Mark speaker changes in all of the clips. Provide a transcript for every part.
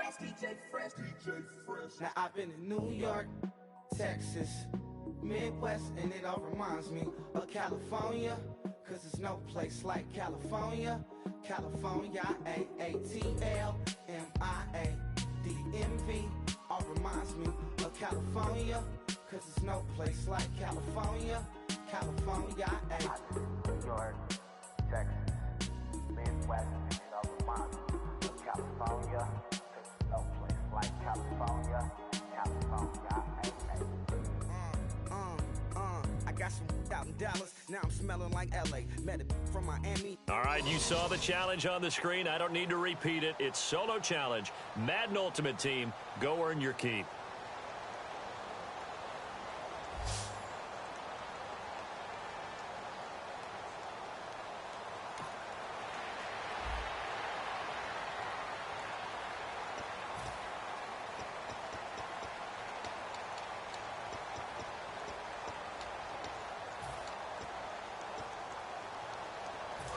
Speaker 1: Now I've been in New York, Texas, Midwest, and it all reminds me of California, cause there's no place like California. California, A-A-T-L-M-I-A-D-M-V, all reminds me of California, cause there's no place like California. California,
Speaker 2: New York, Texas, Midwest, and it all reminds me of California, cause there's no place like California. California,
Speaker 1: I got some out in Dallas, now I'm smelling like LA. Met it from Miami.
Speaker 3: All right, you saw the challenge on the screen. I don't need to repeat it. It's solo challenge. Madden Ultimate Team, go earn your keep.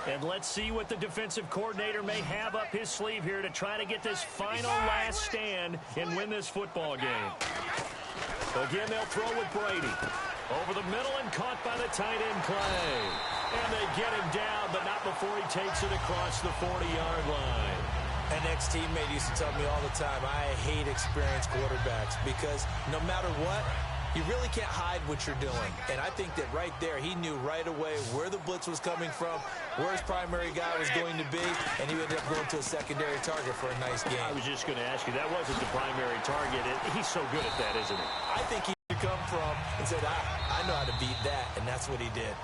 Speaker 3: And let's see what the defensive coordinator may have up his sleeve here to try to get this final last stand and win this football game. Again, they'll throw with Brady. Over the middle and caught by the tight end, Clay. And they get him down, but not before he takes it across the 40-yard line.
Speaker 4: An ex-teammate used to tell me all the time, I hate experienced quarterbacks because no matter what, you really can't hide what you're doing. And I think that right there, he knew right away where the blitz was coming from, where his primary guy was going to be, and he ended up going to a secondary target for a nice game.
Speaker 3: I was just going to ask you, that wasn't the primary target. He's so good at that, isn't he?
Speaker 4: I think he come from and said, I know how to beat that, and that's what he did.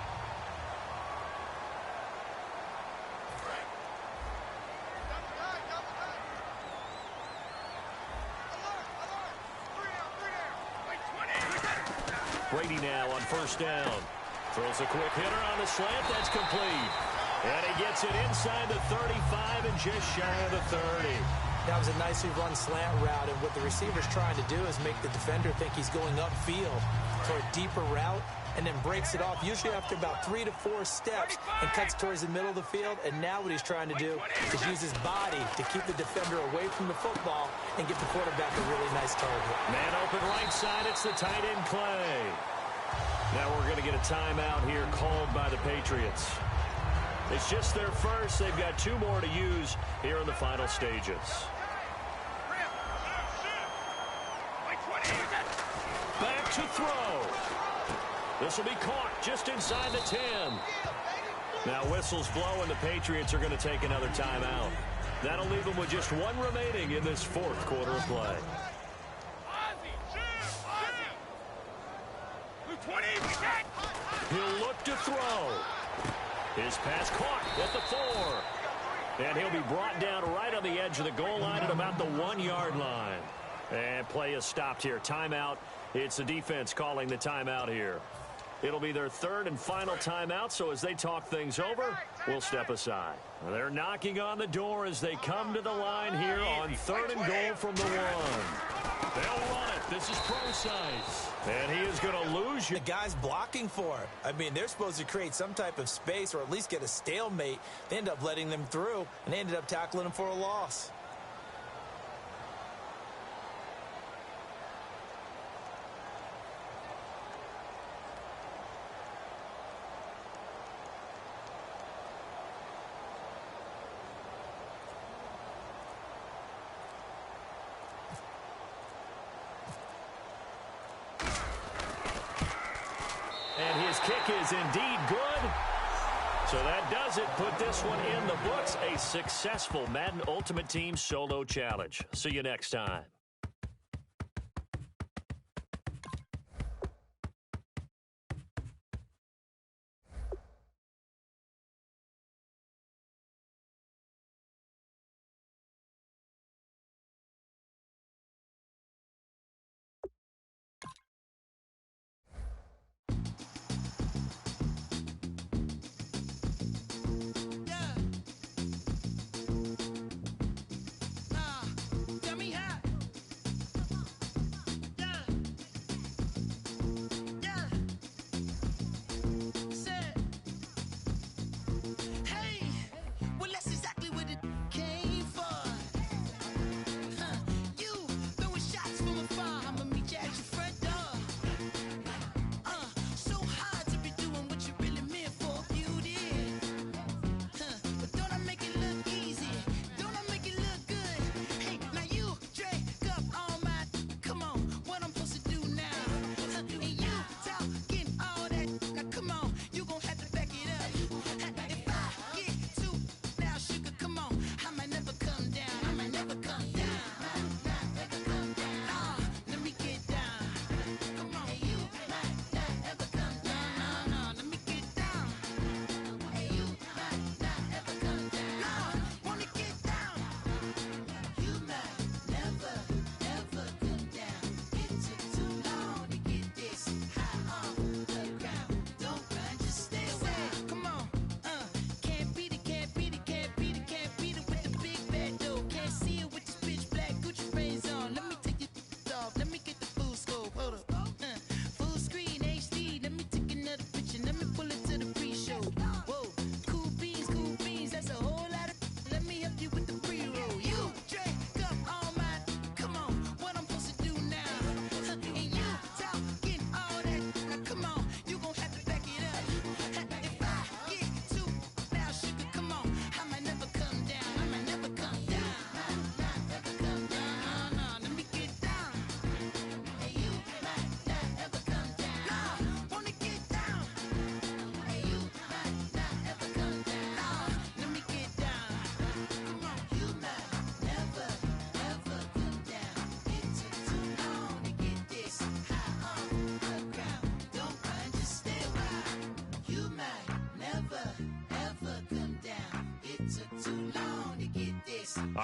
Speaker 3: Brady now on first down. Throws a quick hitter on the slant. That's complete. And he gets it inside the 35 and just shy of the 30.
Speaker 4: That was a nicely run slant route, and what the receiver's trying to do is make the defender think he's going upfield for a deeper route, and then breaks it off, usually after about 3 to 4 steps, and cuts towards the middle of the field. And now what he's trying to do is use his body to keep the defender away from the football and get the quarterback a really nice target.
Speaker 3: Man open right side, it's the tight end, Clay. Now we're going to get a timeout here called by the Patriots. It's just their first. They've got 2 more to use here in the final stages. Back to throw. This will be caught just inside the 10. Now whistles blow, and the Patriots are going to take another timeout. That'll leave them with just 1 remaining in this 4th quarter of play. He'll look to throw. His pass caught at the 4. And he'll be brought down right on the edge of the goal line at about the 1-yard line. And play is stopped here. Timeout. It's the defense calling the timeout here. It'll be their 3rd and final timeout, so as they talk things over, we'll step aside. They're knocking on the door as they come to the line here on 3rd and goal from the 1. They'll run it. This is pro size. And he is going to lose you.
Speaker 4: The guy's blocking for it. I mean, they're supposed to create some type of space or at least get a stalemate. They end up letting them through, and they ended up tackling him for a loss.
Speaker 3: And his kick is indeed good. So that does it. Put this one in the books. A successful Madden Ultimate Team solo challenge. See you next time.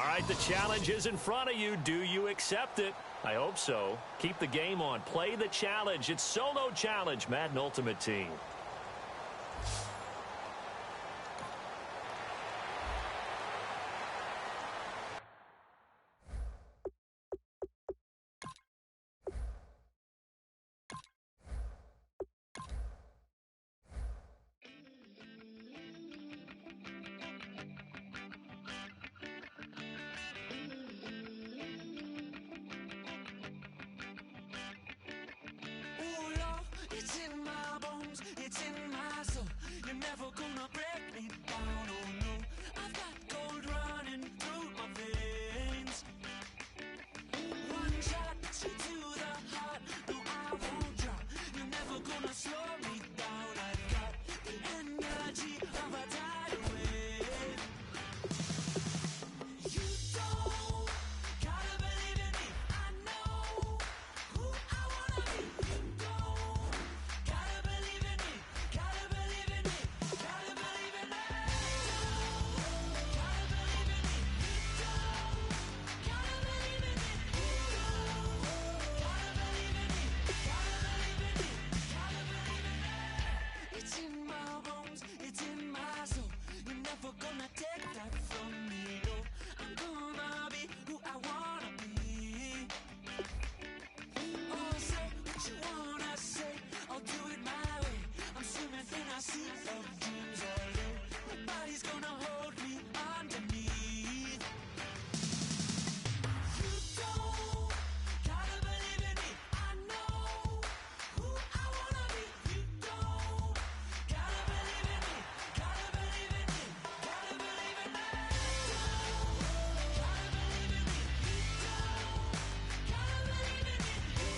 Speaker 3: All right, the challenge is in front of you. Do you accept it? I hope so. Keep the game on. Play the challenge. It's Solo Challenge, Madden Ultimate Team.
Speaker 5: It's in my bones, it's in my soul. You're never gonna break me down, oh no. I've got gold running through my veins. One shot, straight to the heart. No, I won't drop. You're never gonna slow me down. I've got the energy of a tidal wave. You don't gotta believe in me. I know who I wanna be. You don't gotta believe in me. Gotta believe in me. Gotta believe in me. Gotta believe in me. You don't gotta believe in me. You don't gotta believe in me. Gotta believe in me. Gotta believe in me. It's in my bones. It's in my soul. You're never gonna take that from me. No, I'm gonna be who I wanna be. Oh, say what you wanna say. I'll do it my way. I'm swimming in a sea of dreams all day. Nobody's gonna hold me underneath. You don't gotta believe in me. I know who I wanna be. You don't gotta believe in me. Gotta believe in me. Gotta believe in me. Gotta believe in me. You don't gotta believe in me. You don't gotta believe in me. Gotta believe in me.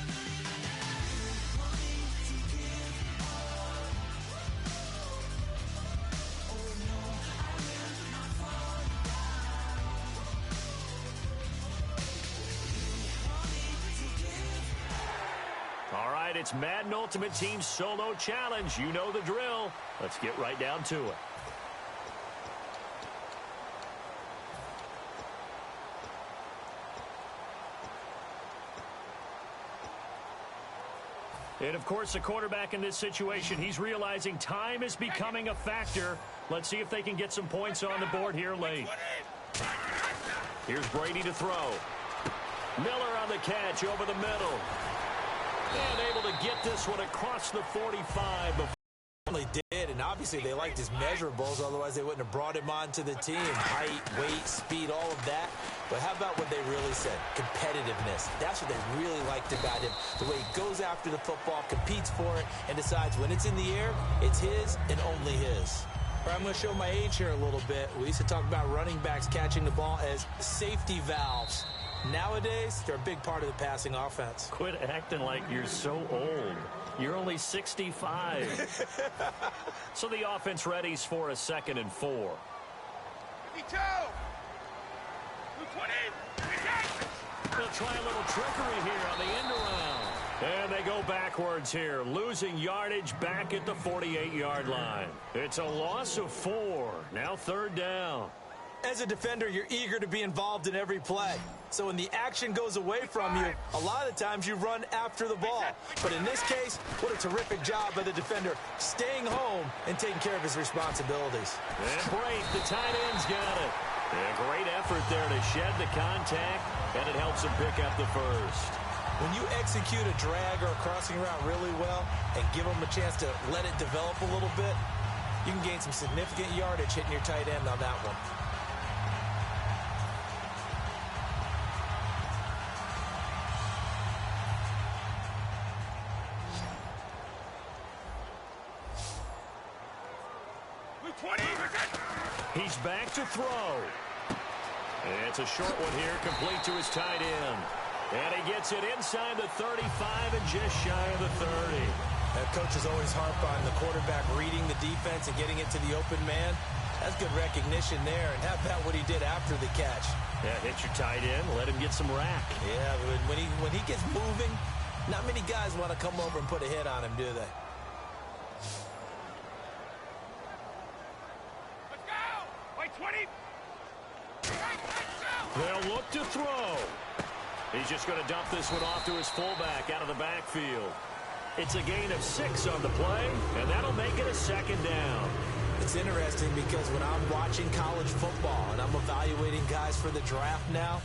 Speaker 5: Gotta believe in me. Money to give all. Oh no, I will not fall down. Money to give.
Speaker 3: All right, it's Madden Ultimate Team Solo Challenge. You know the drill. Let's get right down to it. And, of course, the quarterback in this situation, he's realizing time is becoming a factor. Let's see if they can get some points on the board here late. Here's Brady to throw. Miller on the catch over the middle. And able to get this one across the 45 before.
Speaker 4: They did, and obviously they liked his measurables, otherwise they wouldn't have brought him onto the team. Height, weight, speed, all of that. But how about what they really said? Competitiveness. That's what they really liked about him. The way he goes after the football, competes for it, and decides when it's in the air, it's his and only his. All right, I'm going to show my age here a little bit. We used to talk about running backs catching the ball as safety valves. Nowadays, they're a big part of the passing offense.
Speaker 3: Quit acting like you're so old. You're only 65. So the offense readies for a 2nd and 4.
Speaker 6: 52. 220.
Speaker 3: They'll try a little trickery here on the end around. And they go backwards here, losing yardage back at the 48-yard line. It's a loss of 4. Now 3rd down.
Speaker 4: As a defender, you're eager to be involved in every play. So when the action goes away from you, a lot of the times you run after the ball. But in this case, what a terrific job by the defender staying home and taking care of his responsibilities.
Speaker 3: And break, the tight end's got it. And a great effort there to shed the contact, and it helps him pick up the first.
Speaker 4: When you execute a drag or a crossing route really well and give them a chance to let it develop a little bit, you can gain some significant yardage hitting your tight end on that one.
Speaker 3: He's back to throw. And it's a short one here, complete to his tight end. And he gets it inside the 35 and just shy of the 30.
Speaker 4: Coaches always harp on the quarterback reading the defense and getting it to the open man. That's good recognition there. And how about what he did after the catch?
Speaker 3: Yeah, hit your tight end, let him get some rack.
Speaker 4: Yeah, but when he gets moving, not many guys want to come over and put a hit on him, do they?
Speaker 3: They'll look to throw. He's just going to dump this one off to his fullback out of the backfield. It's a gain of 6 on the play, and that'll make it a second down.
Speaker 4: It's interesting because when I'm watching college football and I'm evaluating guys for the draft now,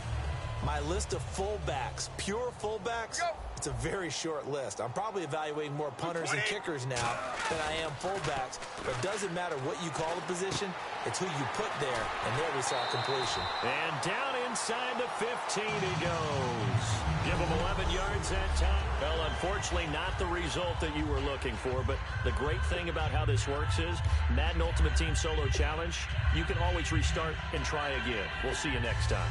Speaker 4: my list of fullbacks, pure fullbacks, it's a very short list. I'm probably evaluating more punters and kickers now than I am fullbacks. But it doesn't matter what you call the position, it's who you put there. And there we saw completion.
Speaker 3: And down inside the 15 he goes. Give him 11 yards that time. Well, unfortunately, not the result that you were looking for. But the great thing about how this works is Madden Ultimate Team Solo Challenge, you can always restart and try again. We'll see you next time.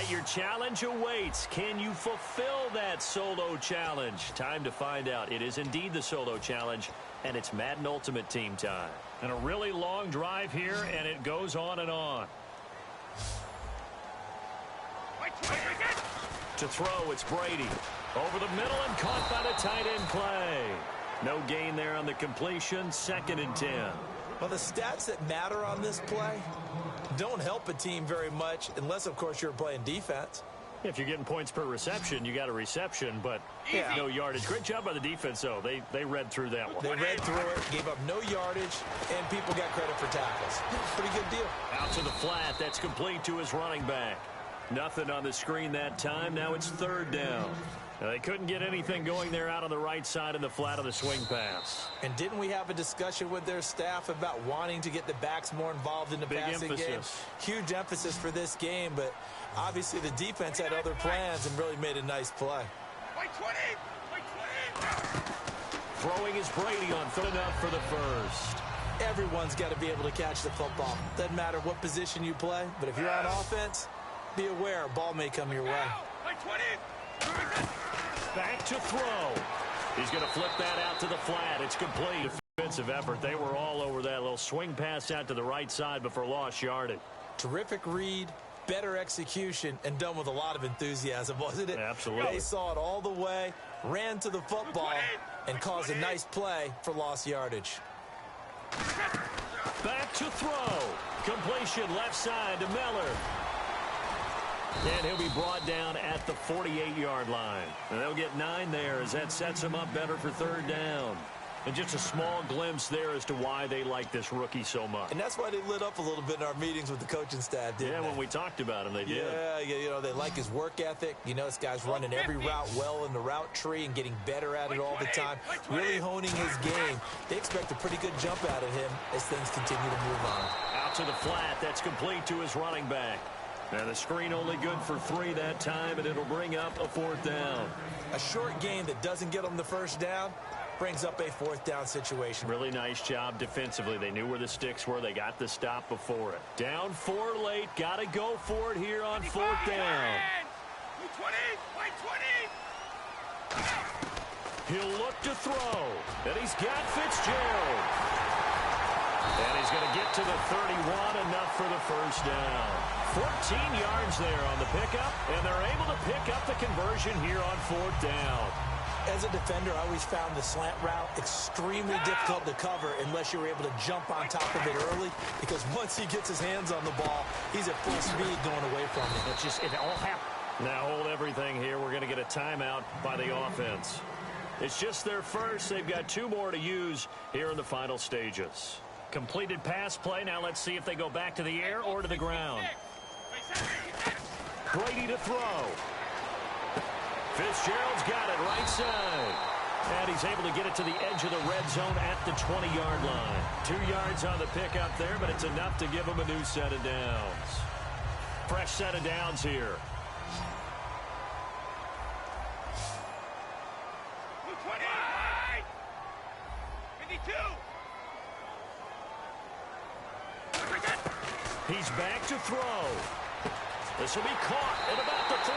Speaker 3: Your challenge awaits. Can you fulfill that solo challenge? Time to find out. It is indeed the solo challenge, and it's Madden Ultimate Team time. And a really long drive here, and it goes on and on. To throw, it's Brady. Over the middle and caught by the tight end play. No gain there on the completion. 2nd and 10.
Speaker 4: Well, the stats that matter on this play don't help a team very much unless, of course, you're playing defense.
Speaker 3: If you're getting points per reception, you got a reception, but no yardage. Great job by the defense, though. They read through that one.
Speaker 4: They read through it, gave up no yardage, and people got credit for tackles. Pretty good deal.
Speaker 3: Out to the flat. That's complete to his running back. Nothing on the screen that time. Now it's 3rd down. Now, they couldn't get anything going there out on the right side in the flat of the swing pass.
Speaker 4: And didn't we have a discussion with their staff about wanting to get the backs more involved in the passing game? Huge emphasis for this game, but obviously the defense had other plans and really made a nice play.
Speaker 3: Throwing is Brady on 3rd enough for the first.
Speaker 4: Everyone's got to be able to catch the football. Doesn't matter what position you play, but if you're on offense, be aware a ball may come your way.
Speaker 3: Back to throw. He's going to flip that out to the flat. It's complete. Defensive effort. They were all over that little swing pass out to the right side before lost yardage.
Speaker 4: Terrific read, better execution, and done with a lot of enthusiasm, wasn't it?
Speaker 3: Absolutely.
Speaker 4: They saw it all the way, ran to the football, and caused a nice play for lost yardage.
Speaker 3: Back to throw. Completion left side to Miller. And he'll be brought down at the 48-yard line. And they'll get 9 there as that sets him up better for 3rd down. And just a small glimpse there as to why they like this rookie so much.
Speaker 4: And that's why they lit up a little bit in our meetings with the coaching staff, didn't they?
Speaker 3: When we talked about him, they did.
Speaker 4: Yeah, you know, they like his work ethic. You know, this guy's running every route well in the route tree and getting better at it all the time, really honing his game. They expect a pretty good jump out of him as things continue to move on.
Speaker 3: Out to the flat. That's complete to his running back. And the screen only good for 3 that time, and it'll bring up a 4th down.
Speaker 4: A short game that doesn't get them the first down brings up a 4th down situation.
Speaker 3: Really nice job defensively. They knew where the sticks were. They got the stop before it. Down 4 late. Got to go for it here on 4th down.
Speaker 6: 20, 20.
Speaker 3: He'll look to throw. And he's got Fitzgerald. And he's going to get to the 31, enough for the first down. 14 yards there on the pickup, and they're able to pick up the conversion here on 4th down.
Speaker 4: As a defender, I always found the slant route extremely difficult to cover unless you were able to jump on top of it early, because once he gets his hands on the ball, he's at full speed going away from it.
Speaker 3: It all happened. Now hold everything here. We're going to get a timeout by the offense. It's just their first. They've got 2 more to use here in the final stages. Completed pass play. Now let's see if they go back to the air or to the ground. Brady to throw. Fitzgerald's got it right side. And he's able to get it to the edge of the red zone at the 20-yard line. 2 yards on the pickup there, but it's enough to give him a new set of downs. Fresh set of downs here.
Speaker 6: 20. 52.
Speaker 3: He's back to throw. This will be caught at about the 3.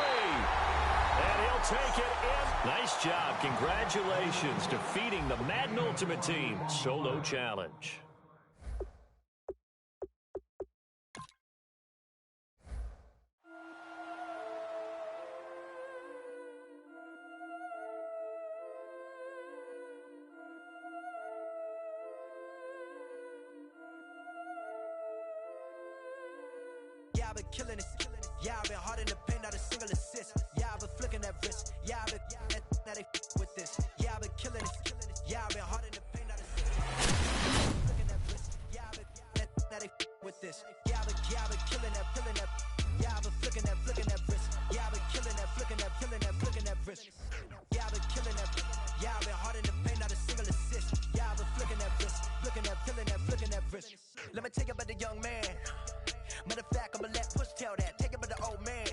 Speaker 3: And he'll take it in. Nice job. Congratulations, defeating the Madden Ultimate Team solo challenge.
Speaker 7: Yeah, I've been killing it. Yeah, I've been hard in the paint, not a single assist. Yeah, I've been flicking that wrist. Yeah, I've been now they with this. Yeah, I've been killing it. Yeah, I've been hard in the paint, not a single assist. Flicking that wrist. Yeah, I've been now they with this. Yeah, I've been killing that. Yeah, I've been flicking that wrist. Yeah, I've been killing that, flicking that wrist. Yeah, I've been killing that. Yeah, I've been hard in the paint, not a single assist. Yeah, I've been flicking that wrist, flicking that wrist. Let me tell you about the young man. Matter of fact, I'ma let Push tell that. Take it by the old man.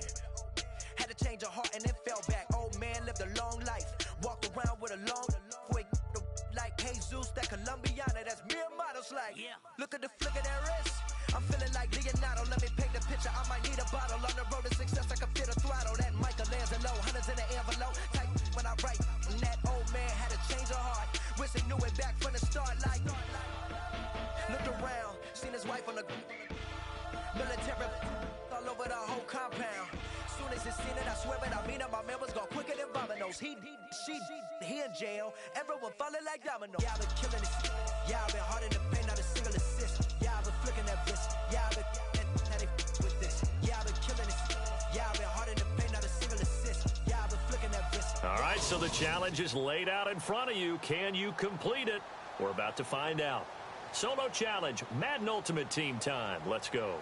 Speaker 7: Had to change her heart and then fell back. Old man lived a long life. Walked around with a long way like Jesus, that Colombiana. That's mere models like. Yeah. Look at the flick of that wrist. I'm feeling like Leonardo. Let me paint the picture. I might need a bottle. On the road to success, I can feel the throttle. That Michelangelo, hundreds in the envelope. Type when I write. And that old man had to change her heart. Wish he knew it back from the start. Like, looked around, seen his wife on the military all over the whole compound. Soon as he seen it, I swear it, I mean it, my man was gone quicker than Domino's. He in jail. Everyone falling like dominoes. Yeah, I've been killing it. Yeah, I've been hard in the paint, not a single assist. Yeah, I've been flicking that wrist. Yeah, I've been now they with this. Yeah, I've been killing it. Yeah, I've been hard in the paint, not a single assist. Yeah, I've been flicking that wrist.
Speaker 3: All right, so the challenge is laid out in front of you. Can you complete it? We're about to find out. Solo challenge, Madden Ultimate Team time. Let's go.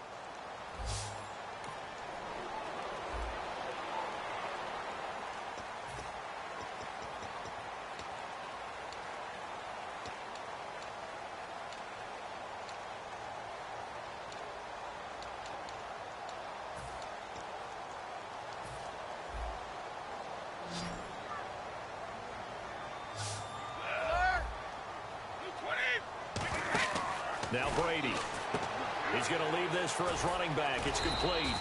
Speaker 3: Now Brady. He's going to leave this for his running back. It's complete.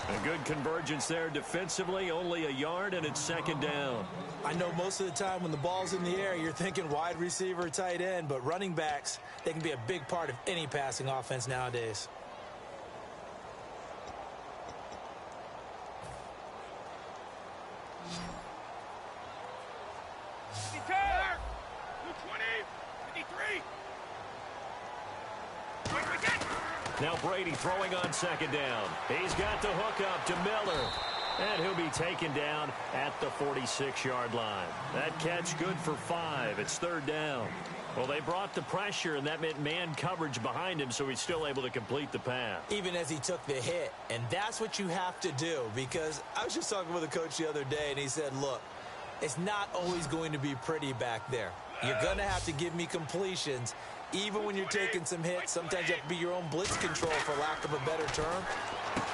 Speaker 3: A good convergence there defensively. Only a yard, and it's 2nd down.
Speaker 4: I know most of the time when the ball's in the air, you're thinking wide receiver, tight end, but running backs, they can be a big part of any passing offense nowadays.
Speaker 3: Now Brady throwing on 2nd down. He's got the hook up to Miller. And he'll be taken down at the 46-yard line. That catch good for 5. It's 3rd down. Well, they brought the pressure, and that meant man coverage behind him, so he's still able to complete the pass.
Speaker 4: Even as he took the hit. And that's what you have to do, because I was just talking with a coach the other day, and he said, look, it's not always going to be pretty back there. You're going to have to give me completions. Even when you're taking some hits, sometimes you have to be your own blitz control, for lack of a better term.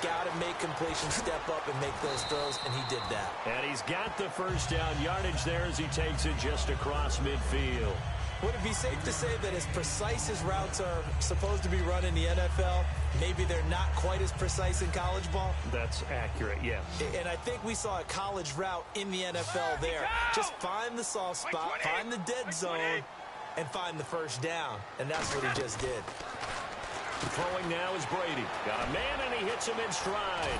Speaker 4: Got to make completions, step up, and make those throws, and he did that.
Speaker 3: And he's got the first down yardage there as he takes it just across midfield.
Speaker 4: Would it be safe to say that as precise as routes are supposed to be run in the NFL, maybe they're not quite as precise in college ball?
Speaker 3: That's accurate, yes.
Speaker 4: And I think we saw a college route in the NFL there. Just find the soft spot, find the dead zone, and find the first down. And that's what he just did.
Speaker 3: Throwing now is Brady. Got a man, and he hits him in stride.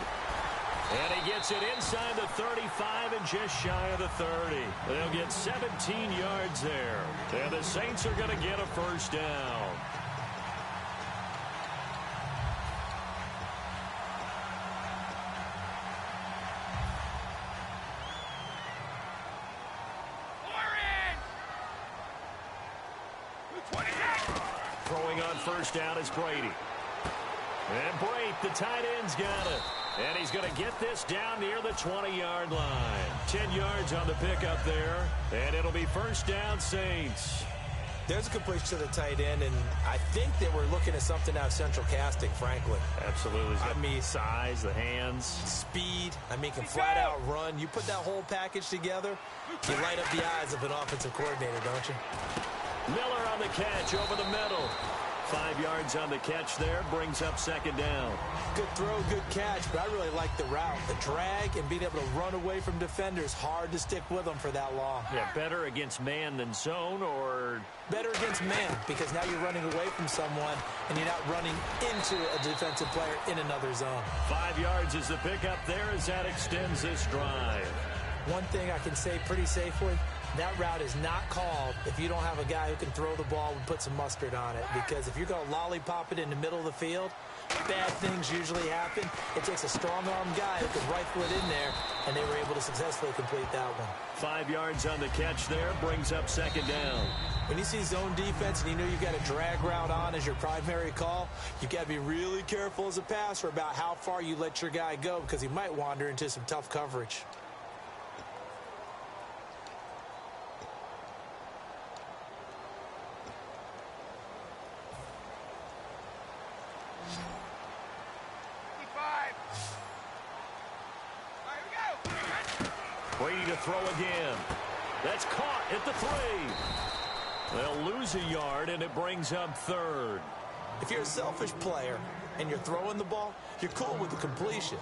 Speaker 3: And he gets it inside the 35 and just shy of the 30. They'll get 17 yards there. And the Saints are going to get a first down. Throwing on first down is Brady. And Brate, the tight end's got it. And he's going to get this down near the 20-yard line. 10 yards on the pickup there. And it'll be first down, Saints.
Speaker 4: There's a completion to the tight end, and I think that we're looking at something out of central casting, frankly.
Speaker 3: Absolutely.
Speaker 4: I mean,
Speaker 3: size, the hands.
Speaker 4: Speed. I mean, can flat out run. You put that whole package together, you light up the eyes of an offensive coordinator, don't you?
Speaker 3: Miller on the catch over the middle. 5 yards on the catch there, brings up second down.
Speaker 4: Good throw, good catch, but I really like the route. The drag and being able to run away from defenders, hard to stick with them for that long.
Speaker 3: Yeah, better against man than zone, or?
Speaker 4: Better against man, because now you're running away from someone and you're not running into a defensive player in another zone.
Speaker 3: 5 yards is the pickup there as that extends this drive.
Speaker 4: One thing I can say pretty safely, that route is not called if you don't have a guy who can throw the ball and put some mustard on it. Because if you're going to lollipop it in the middle of the field, bad things usually happen. It takes a strong-arm guy who can rifle it in there, and they were able to successfully complete that one.
Speaker 3: 5 yards on the catch there, brings up second down.
Speaker 4: When you see zone defense and you know you've got a drag route on as your primary call, you've got to be really careful as a passer about how far you let your guy go, because he might wander into some tough coverage.
Speaker 3: Brady to throw again. That's caught at the 3. They'll lose a yard, and it brings up third.
Speaker 4: If you're a selfish player and you're throwing the ball, you're cool with the completion.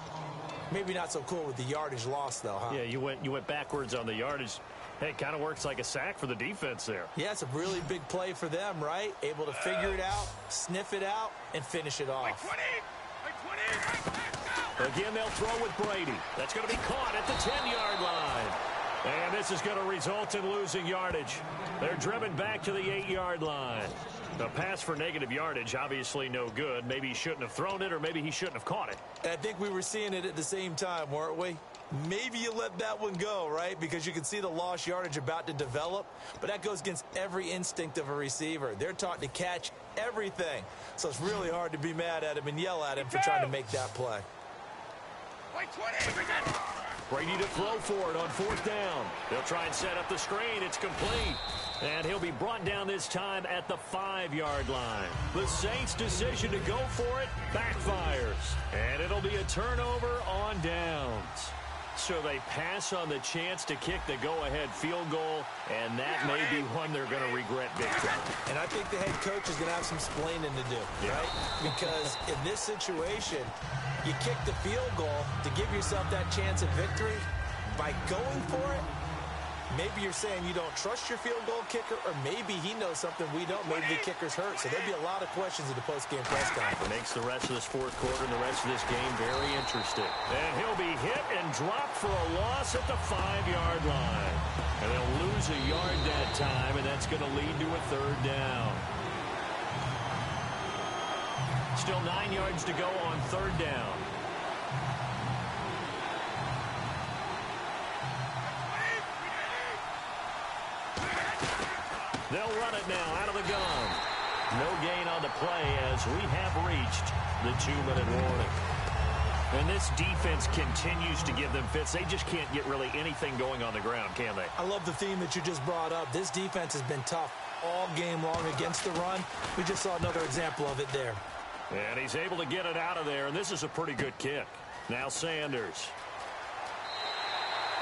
Speaker 4: Maybe not so cool with the yardage loss, though, huh?
Speaker 3: Yeah, you went backwards on the yardage. Hey, it kind of works like a sack for the defense there.
Speaker 4: Yeah, it's a really big play for them, right? Able to figure it out, sniff it out, and finish it off.
Speaker 6: 20.
Speaker 3: Again, they'll throw with Brady. That's going to be caught at the 10-yard line. And this is going to result in losing yardage. They're driven back to the 8-yard line. The pass for negative yardage, obviously no good. Maybe he shouldn't have thrown it, or maybe he shouldn't have caught it.
Speaker 4: I think we were seeing it at the same time, weren't we? Maybe you let that one go, right? Because you can see the lost yardage about to develop. But that goes against every instinct of a receiver. They're taught to catch everything. So it's really hard to be mad at him and yell at him for trying to make that play.
Speaker 3: Brady to throw for it on fourth down. They'll try and set up the screen. It's complete. And he'll be brought down this time at the 5-yard line. The Saints' decision to go for it backfires. And it'll be a turnover on downs. So they pass on the chance to kick the go-ahead field goal, and that may be one they're going to regret big time.
Speaker 4: And I think the head coach is going to have some explaining to do, right? Because in this situation, you kick the field goal to give yourself that chance at victory. By going for it, maybe you're saying you don't trust your field goal kicker, or maybe he knows something we don't. Maybe the kicker's hurt. So there'll be a lot of questions in the post-game press conference.
Speaker 3: Makes the rest of this fourth quarter and the rest of this game very interesting. And he'll be hit and dropped for a loss at the 5-yard line. And they'll lose a yard that time, and that's going to lead to a third down. Still 9 yards to go on third down. They'll run it now out of the gun. No gain on the play as we have reached the 2-minute warning. And this defense continues to give them fits. They just can't get really anything going on the ground, can they?
Speaker 4: I love the theme that you just brought up. This defense has been tough all game long against the run. We just saw another example of it there.
Speaker 3: And he's able to get it out of there, and this is a pretty good kick. Now Sanders.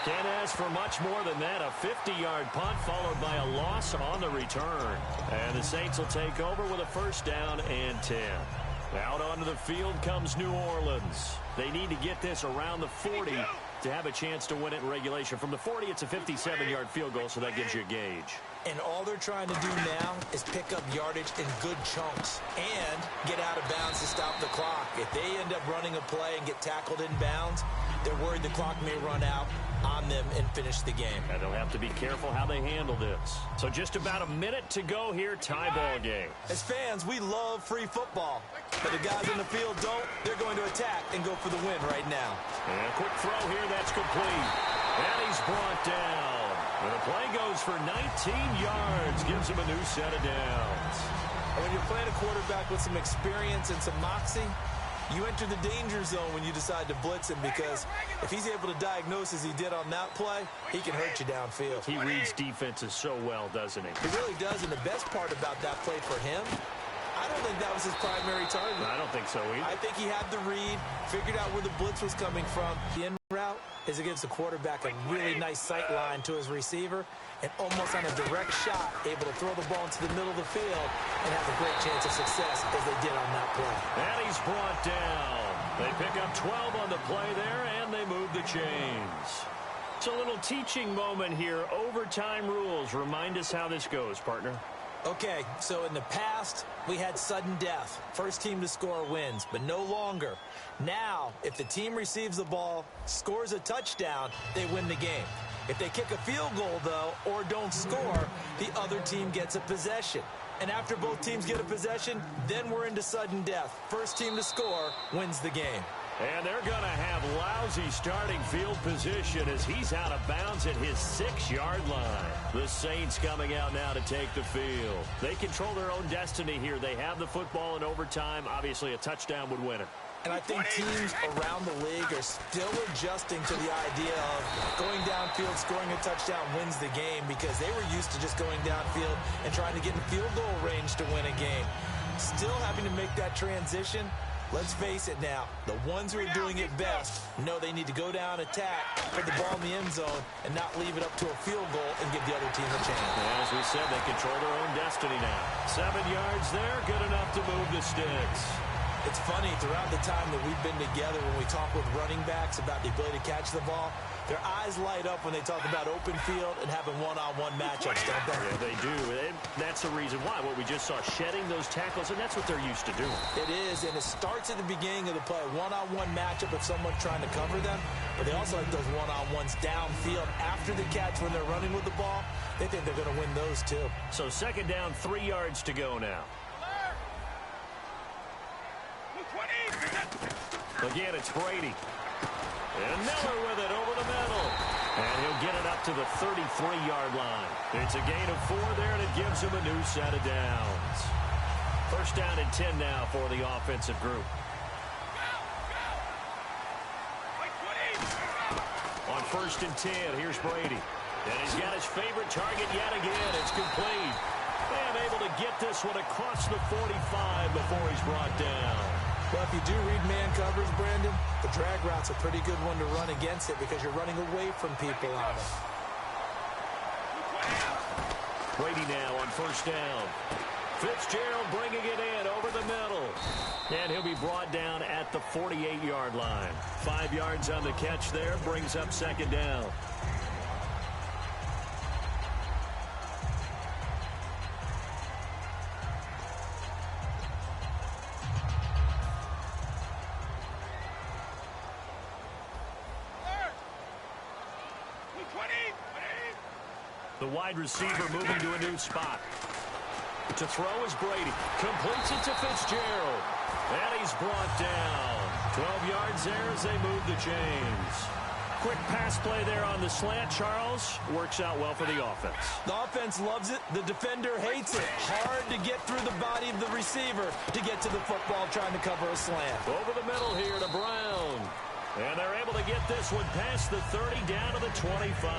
Speaker 3: Can't ask for much more than that. A 50-yard punt followed by a loss on the return. And the Saints will take over with a first down and 10. Out onto the field comes New Orleans. They need to get this around the 40 to have a chance to win it in regulation. From the 40, it's a 57-yard field goal, so that gives you a gauge.
Speaker 4: And all they're trying to do now is pick up yardage in good chunks and get out of bounds to stop the clock. If they end up running a play and get tackled in bounds, they're worried the clock may run out on them and finish the game.
Speaker 3: And they'll have to be careful how they handle this. So just about a minute to go here, tie ball game.
Speaker 4: As fans, we love free football. But the guys in the field don't. They're going to attack and go for the win right now.
Speaker 3: And a quick throw here, that's complete. And he's brought down. And the play goes for 19 yards. Gives him a new set of downs.
Speaker 4: And when you're playing a quarterback with some experience and some moxie, you enter the danger zone when you decide to blitz him, because if he's able to diagnose as he did on that play, he can hurt you downfield.
Speaker 3: He reads defenses so well, doesn't he?
Speaker 4: He really does, and the best part about that play for him, I don't think that was his primary target.
Speaker 3: I don't think so either.
Speaker 4: I think he had the read, figured out where the blitz was coming from. The in route is against the quarterback, a really nice sight line to his receiver, and almost on a direct shot, able to throw the ball into the middle of the field and have a great chance of success as they did on that play.
Speaker 3: And he's brought down. They pick up 12 on the play there, and they move the chains. It's a little teaching moment here. Overtime rules. Remind us how this goes, partner.
Speaker 4: Okay, so in the past, we had sudden death. First team to score wins, but no longer. Now, if the team receives the ball, scores a touchdown, they win the game. If they kick a field goal, though, or don't score, the other team gets a possession. And after both teams get a possession, then we're into sudden death. First team to score wins the game.
Speaker 3: And they're going to have lousy starting field position as he's out of bounds at his 6-yard line. The Saints coming out now to take the field. They control their own destiny here. They have the football in overtime. Obviously, a touchdown would win it.
Speaker 4: And I think teams around the league are still adjusting to the idea of going downfield, scoring a touchdown wins the game, because they were used to just going downfield and trying to get in field goal range to win a game. Still having to make that transition. Let's face it now, the ones who are doing it best know they need to go down, attack, put the ball in the end zone, and not leave it up to a field goal and give the other team a chance.
Speaker 3: As we said, they control their own destiny now. 7 yards there, good enough to move the sticks.
Speaker 4: It's funny, throughout the time that we've been together, when we talk with running backs about the ability to catch the ball, their eyes light up when they talk about open field and having one-on-one matchups, don't they?
Speaker 3: Yeah, they do. And that's the reason why. What we just saw, shedding those tackles, and that's what they're used to doing.
Speaker 4: It is, and it starts at the beginning of the play. One-on-one matchup with someone trying to cover them, but they also like those one-on-ones downfield after the catch when they're running with the ball. They think they're going to win those, too.
Speaker 3: So second down, 3 yards to go now. Again, it's Brady. And Miller with it over the middle. And he'll get it up to the 33-yard line. It's a gain of 4 there, and it gives him a new set of downs. First down and 10 now for the offensive group. On first and 10, here's Brady. And he's got his favorite target yet again. It's complete. And able to get this one across the 45 before he's brought down.
Speaker 4: Well, if you do read man coverage, Brandon, the drag route's a pretty good one to run against it because you're running away from people on it.
Speaker 3: Brady now on first down. Fitzgerald bringing it in over the middle. And he'll be brought down at the 48-yard line. 5 yards on the catch there, brings up second down. The wide receiver moving to a new spot. To throw is Brady. Completes it to Fitzgerald. And he's brought down. 12 yards there as they move the chains. quick pass play there on the slant, Charles. Works out well for the offense.
Speaker 4: The offense loves it. The defender hates it. Hard to get through the body of the receiver to get to the football trying to cover a slant.
Speaker 3: Over the middle here to Brown. And they're able to get this one past the 30 down to the 25.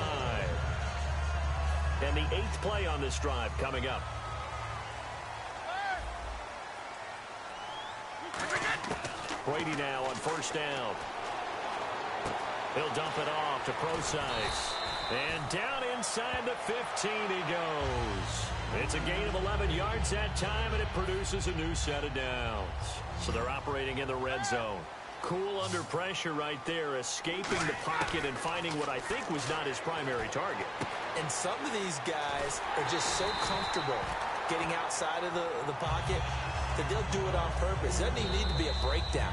Speaker 3: And the 8th play on this drive coming up. Brady now on first down. He'll dump it off to Procise. And down inside the 15 he goes. It's a gain of 11 yards that time, and it produces a new set of downs. So they're operating in the red zone. Cool under pressure right there, escaping the pocket and finding what I think was not his primary target.
Speaker 4: And some of these guys are just so comfortable getting outside of the pocket that they'll do it on purpose. It doesn't even need to be a breakdown.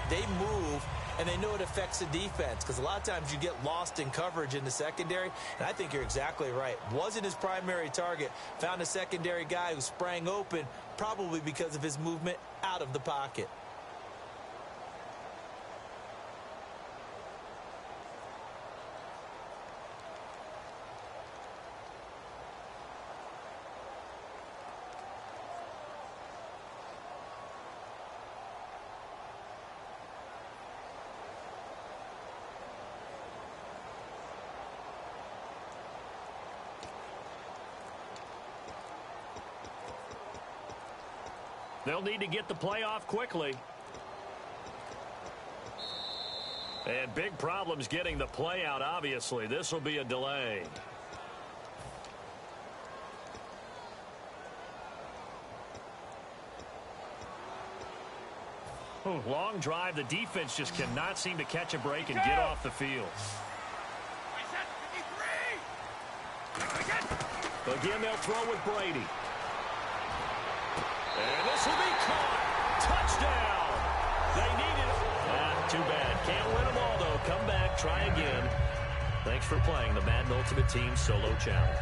Speaker 4: They move, and they know it affects the defense, because a lot of times you get lost in coverage in the secondary, and I think you're exactly right. Wasn't his primary target. Found a secondary guy who sprang open, probably because of his movement out of the pocket.
Speaker 3: They'll need to get the play off quickly. And big problems getting the play out, obviously. This will be a delay. Long drive. The defense just cannot seem to catch a break and get off the field. Again, they'll throw with Brady. And this will be caught. Touchdown. They need it. Too bad. Can't win them all, though. Come back. Try again. Thanks for playing the Madden Ultimate Team Solo Challenge.